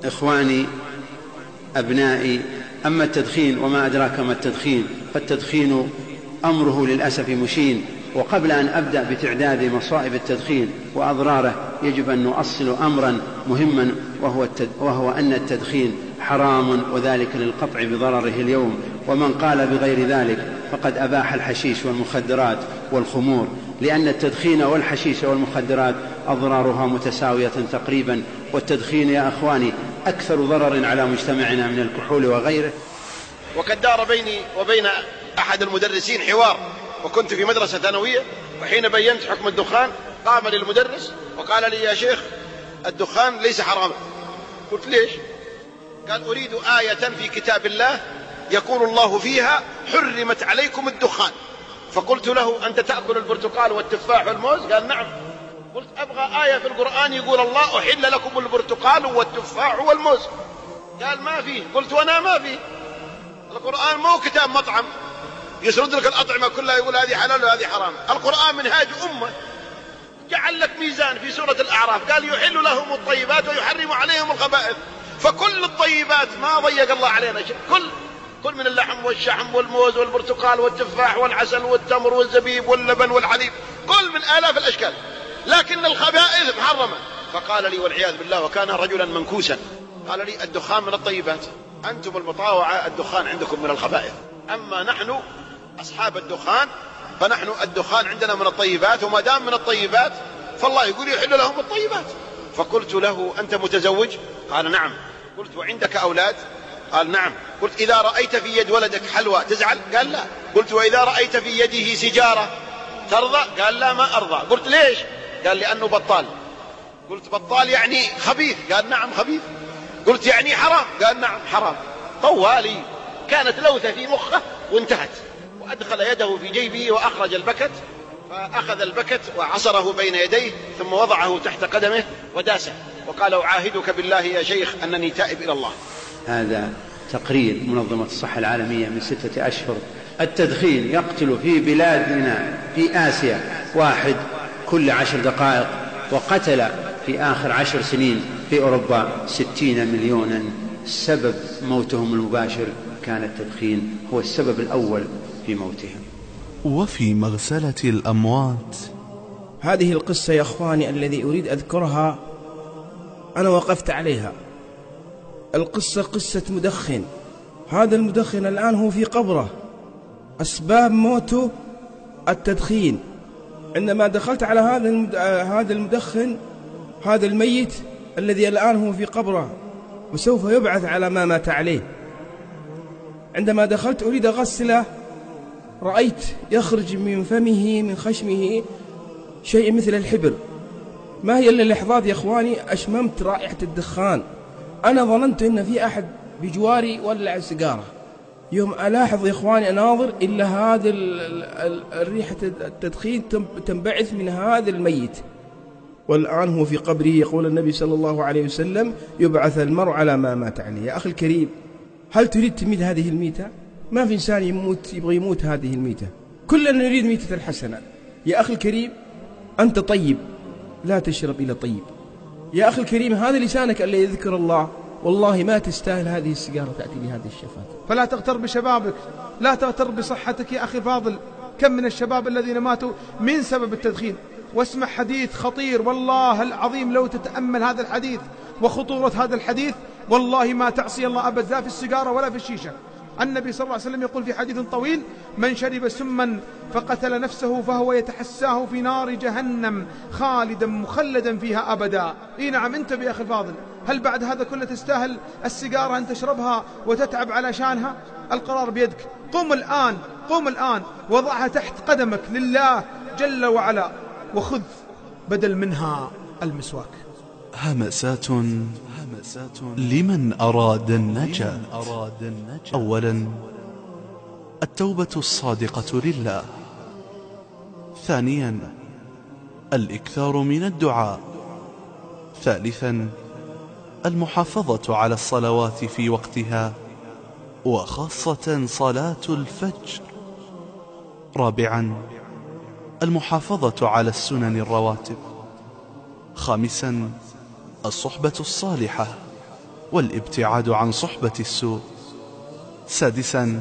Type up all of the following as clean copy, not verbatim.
إخواني أبنائي، أما التدخين وما أدراك ما التدخين، فالتدخين أمره للأسف مشين. وقبل أن أبدأ بتعداد مصائب التدخين وأضراره يجب أن نؤصل أمرا مهما، وهو أن التدخين حرام، وذلك للقطع بضرره اليوم. ومن قال بغير ذلك فقد أباح الحشيش والمخدرات والخمور، لأن التدخين والحشيش والمخدرات أضرارها متساوية تقريبا. والتدخين يا أخواني أكثر ضرر على مجتمعنا من الكحول وغيره. وقد دار بيني وبين أحد المدرسين حوار، وكنت في مدرسة ثانوية، وحين بينت حكم الدخان قام للمدرس وقال لي: يا شيخ الدخان ليس حراما. قلت: ليش؟ قال: أريد آية في كتاب الله يقول الله فيها: حرمت عليكم الدخان. فقلت له: أنت تأكل البرتقال والتفاح والموز؟ قال: نعم. قلت: أبغى آية في القرآن يقول الله أحل لكم البرتقال والتفاح والموز. قال: ما فيه. قلت: وأنا ما فيه. القرآن مو كتاب مطعم يسرد لك الأطعمة كلها يقول هذه حلال وهذه حرام. القرآن منهاج أمة، جعل لك ميزان في سورة الأعراف، قال: يحل لهم الطيبات ويحرم عليهم الخبائث. فكل الطيبات ما ضيق الله علينا شيء، كل من اللحم والشحم والموز والبرتقال والتفاح والعسل والتمر والزبيب واللبن والحليب، كل من آلاف الأشكال، لكن الخبائث محرمة. فقال لي والعياذ بالله، وكان رجلا منكوسا، قال لي: الدخان من الطيبات، أنتم المطاوعة الدخان عندكم من الخبائث، أما نحن أصحاب الدخان فنحن الدخان عندنا من الطيبات، وما دام من الطيبات فالله يقول يحل لهم الطيبات. فقلت له: أنت متزوج؟ قال: نعم. قلت: وعندك أولاد؟ قال: نعم. قلت: إذا رأيت في يد ولدك حلوى تزعل؟ قال: لا. قلت: وإذا رأيت في يده سيجارة ترضى؟ قال: لا ما أرضى. قلت: ليش؟ قال: لأنه بطال. قلت: بطال يعني خبيث؟ قال: نعم خبيث. قلت: يعني حرام؟ قال: نعم حرام. طوالي، كانت لوثة في مخه وانتهت. وأدخل يده في جيبه وأخرج البكت، فأخذ البكت وعصره بين يديه ثم وضعه تحت قدمه وداسه، وقال: أعاهدك بالله يا شيخ أنني تائب إلى الله. هذا تقرير منظمة الصحة العالمية من 6 أشهر. التدخين يقتل في بلادنا في آسيا 1 كل 10 دقائق، وقتل في آخر 10 سنين في أوروبا 60 مليونا. سبب موتهم المباشر كان التدخين، هو السبب الأول في موتهم. وفي مغسلة الأموات. هذه القصة يا أخواني الذي أريد أذكرها أنا وقفت عليها. القصة قصة مدخن. هذا المدخن الآن هو في قبره، أسباب موته التدخين. عندما دخلت على هذا المدخن، هذا الميت الذي الآن هو في قبره وسوف يبعث على ما مات عليه، عندما دخلت أريد أغسله رأيت يخرج من فمه من خشمه شيء مثل الحبر. ما هي إلا لحظات يا أخواني أشممت رائحة الدخان. أنا ظننت إن في أحد بجواري ولع السيجارة. يوم ألاحظ يا إخواني أناظر إلا هذا الريحة التدخين تنبعث من هذا الميت، والآن هو في قبره. يقول النبي صلى الله عليه وسلم: يبعث المرء على ما مات عليه. يا أخي الكريم، هل تريد تميت هذه الميتة؟ ما في إنسان يبغى يموت هذه الميتة، كلنا نريد ميتة الحسنة. يا أخي الكريم، أنت طيب، لا تشرب إلى طيب. يا أخي الكريم، هذا لسانك اللي يذكر الله، والله ما تستاهل هذه السيجارة تأتي بهذه الشفاة. فلا تغتر بشبابك، لا تغتر بصحتك يا أخي فاضل. كم من الشباب الذين ماتوا من سبب التدخين. واسمع حديث خطير والله العظيم، لو تتأمل هذا الحديث وخطورة هذا الحديث والله ما تعصي الله أبد، لا في السيجارة ولا في الشيشة. النبي صلى الله عليه وسلم يقول في حديث طويل: من شرب سما فقتل نفسه فهو يتحساه في نار جهنم خالدا مخلدا فيها أبدا. إي نعم، انتبه يا أخي الفاضل، هل بعد هذا كله تستاهل السيجارة أن تشربها وتتعب علشانها؟ القرار بيدك. قم الآن وضعها تحت قدمك لله جل وعلا، وخذ بدل منها المسواك. همسات لمن أراد النجاة. أولا، التوبة الصادقة لله. ثانيا، الإكثار من الدعاء. ثالثا، المحافظة على الصلوات في وقتها، وخاصة صلاة الفجر. رابعا، المحافظة على السنن الرواتب. خامسا، الصحبة الصالحة. والابتعاد عن صحبة السوء. 6.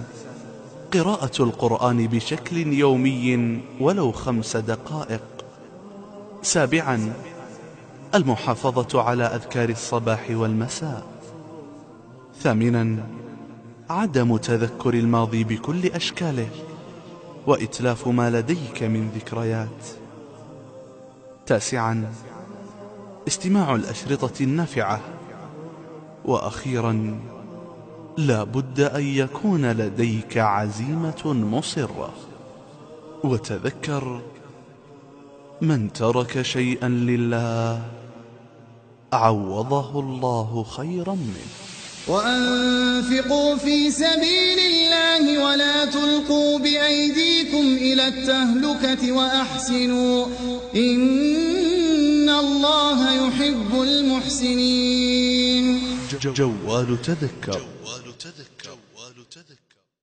قراءة القرآن بشكل يومي ولو 5 دقائق. 7. المحافظة على أذكار الصباح والمساء. 8. عدم تذكر الماضي بكل أشكاله وإتلاف ما لديك من ذكريات. 9. استماع الأشرطة النافعة. وأخيرا لا بد أن يكون لديك عزيمة مصرة. وتذكر: من ترك شيئا لله عوضه الله خيرا منه. وأنفقوا في سبيل الله ولا تلقوا بأيديكم إلى التهلكة وأحسنوا إن الله يحب المحسنين. جوال تذكر.